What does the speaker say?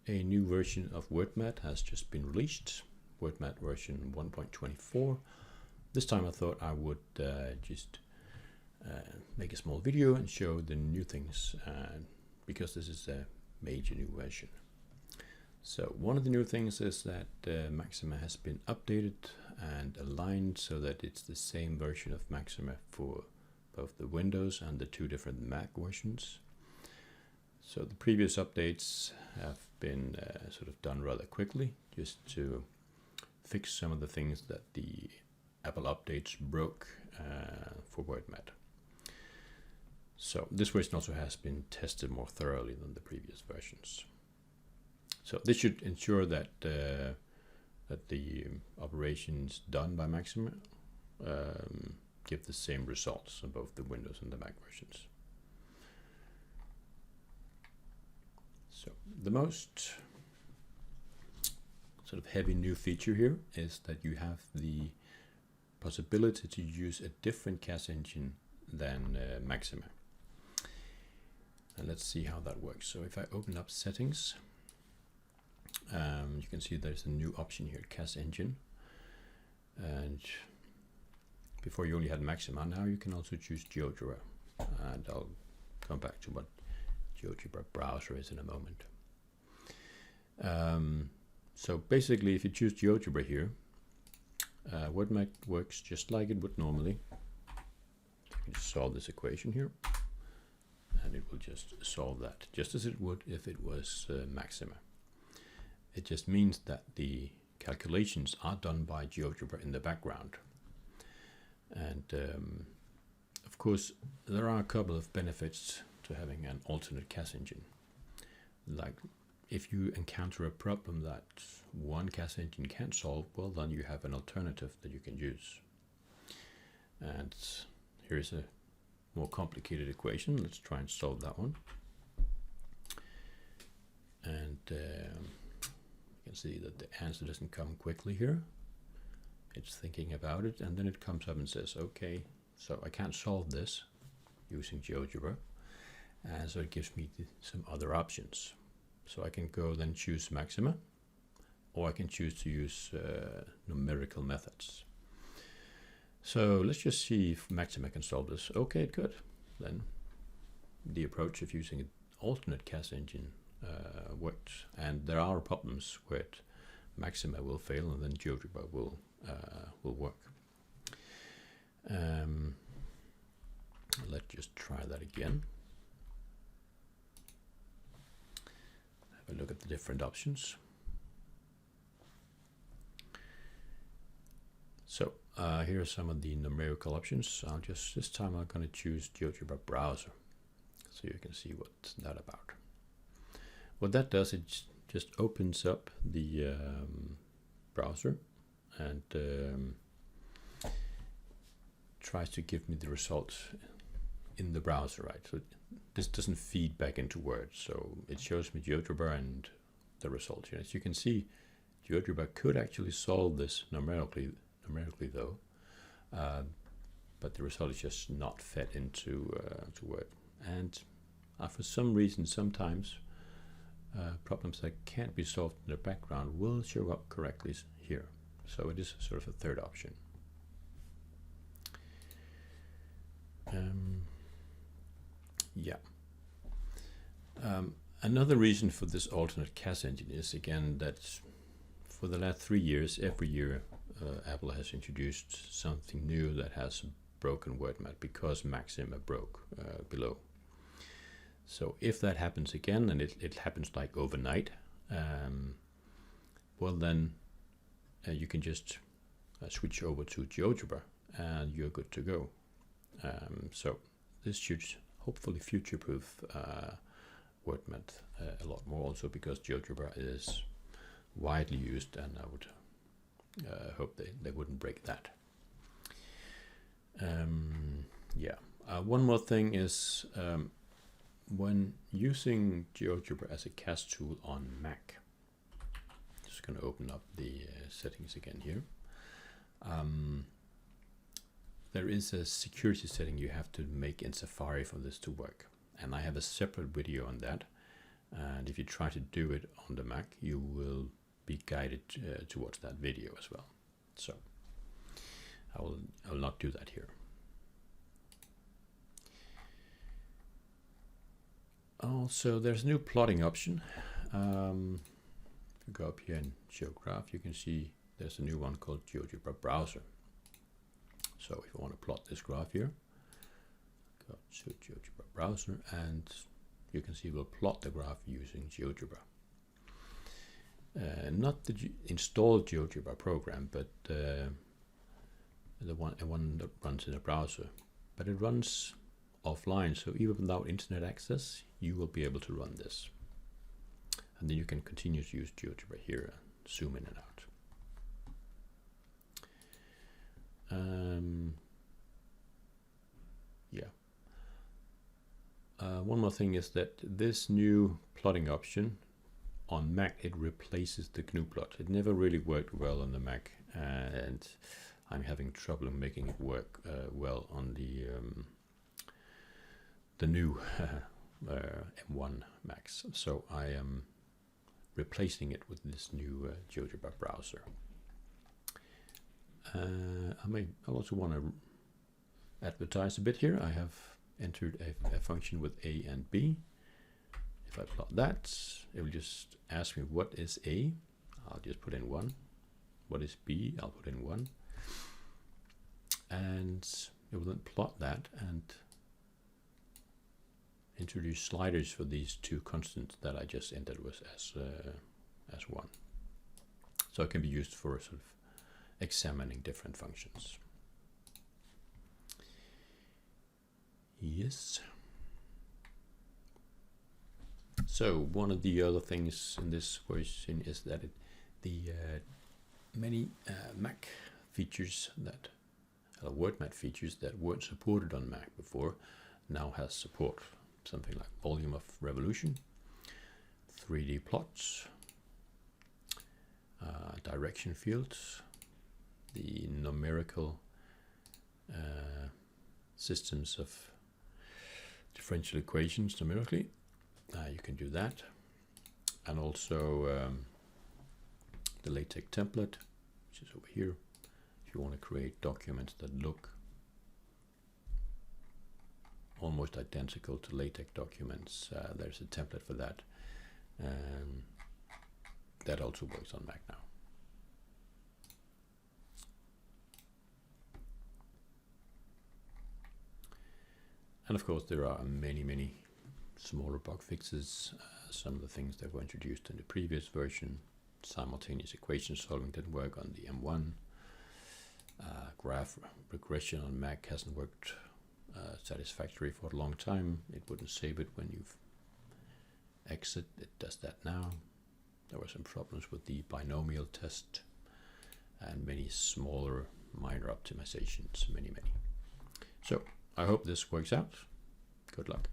A new version of WordMat has just been released, WordMat version 1.24. This time I thought I would just make a small video and show the new things because this is a major new version. So one of the new things is that Maxima has been updated and aligned so that it's the same version of Maxima for both the Windows and the two different Mac versions. So the previous updates have been sort of done rather quickly, just to fix some of the things that the Apple updates broke for WordMat. So this version also has been tested more thoroughly than the previous versions. So this should ensure that that the operations done by Maxima give the same results on both the Windows and the Mac versions. So the most sort of heavy new feature here is that you have the possibility to use a different CAS engine than Maxima. And let's see how that works. So if I open up settings, you can see there's a new option here, CAS engine. And before you only had Maxima, now you can also choose Geogebra. And I'll come back to what Geogebra browser is in a moment. So basically, if you choose Geogebra here, WordMath works just like it would normally. You can just solve this equation here, and it will just solve that, just as it would if it was Maxima. It just means that the calculations are done by Geogebra in the background. And of course, there are a couple of benefits to having an alternate CAS engine. Like if you encounter a problem that one CAS engine can't solve, well, then you have an alternative that you can use. And here's a more complicated equation. Let's try and solve that one. And you can see that the answer doesn't come quickly here. It's thinking about it, and then it comes up and says, okay, so I can't solve this using Geogebra. And so it gives me some other options. So I can go then choose Maxima, or I can choose to use numerical methods. So let's just see if Maxima can solve this. Okay, it could. Then the approach of using an alternate CAS engine works. And there are problems where Maxima will fail and then Geogebra will work. Let's just try that again. Have a look at the different options. So here are some of the numerical options. This time I'm going to choose Geogebra browser, so you can see what's that about. What that does, it just opens up the browser and tries to give me the results in the browser, right? So this doesn't feed back into Word, so it shows me Geogebra and the results here. As you can see, Geogebra could actually solve this numerically though, but the result is just not fed into to Word. And for some reason, sometimes problems that can't be solved in the background will show up correctly here. So it is sort of a third option. Another reason for this alternate CAS engine is, again, that for the last 3 years, every year Apple has introduced something new that has broken WordMat because Maxima broke below. So if that happens again, and it happens like overnight, well then you can just switch over to Geogebra and you're good to go. So this should hopefully future-proof WordMath a lot more, also because Geogebra is widely used, and I would hope they wouldn't break that. One more thing is when using Geogebra as a CAS tool on Mac. Just going to open up the settings again here. There is a security setting you have to make in Safari for this to work, and I have a separate video on that. And if you try to do it on the Mac, you will be guided towards that video as well. So I will not do that here. Also, there's a new plotting option. If you go up here in Geograph, you can see there's a new one called Geogebra Browser. So if you want to plot this graph here, go to Geogebra Browser, and you can see we'll plot the graph using Geogebra. Not the installed Geogebra program, but the one that runs in a browser. But it runs offline, so even without internet access, you will be able to run this. And then you can continue to use Geogebra here and zoom in and out. One more thing is that this new plotting option on Mac, it replaces the GNU plot. It never really worked well on the Mac, and I'm having trouble making it work well on the new M1 Macs. So I am replacing it with this new Geogebra browser. I also want to advertise a bit here. I have entered a function with A and B. If I plot that, it will just ask me what is A. I'll just put in 1. What is B? I'll put in 1. And it will then plot that and introduce sliders for these two constants that I just entered as 1. So it can be used for sort of examining different functions. Yes. So one of the other things in this version is that many Mac features that WordMat features that weren't supported on Mac before now has support. Something like volume of revolution, 3D plots, direction fields, the numerical systems of differential equations numerically. You can do that, and also the LaTeX template, which is over here. If you want to create documents that look almost identical to LaTeX documents, there's a template for that. That also works on Mac now. And of course, there are many smaller bug fixes. Some of the things that were introduced in the previous version, simultaneous equation solving didn't work on the M1. Graph regression on Mac hasn't worked satisfactory for a long time. It wouldn't save it when you exit. It does that now. There were some problems with the binomial test and many smaller minor optimizations, many. So I hope this works out. Good luck.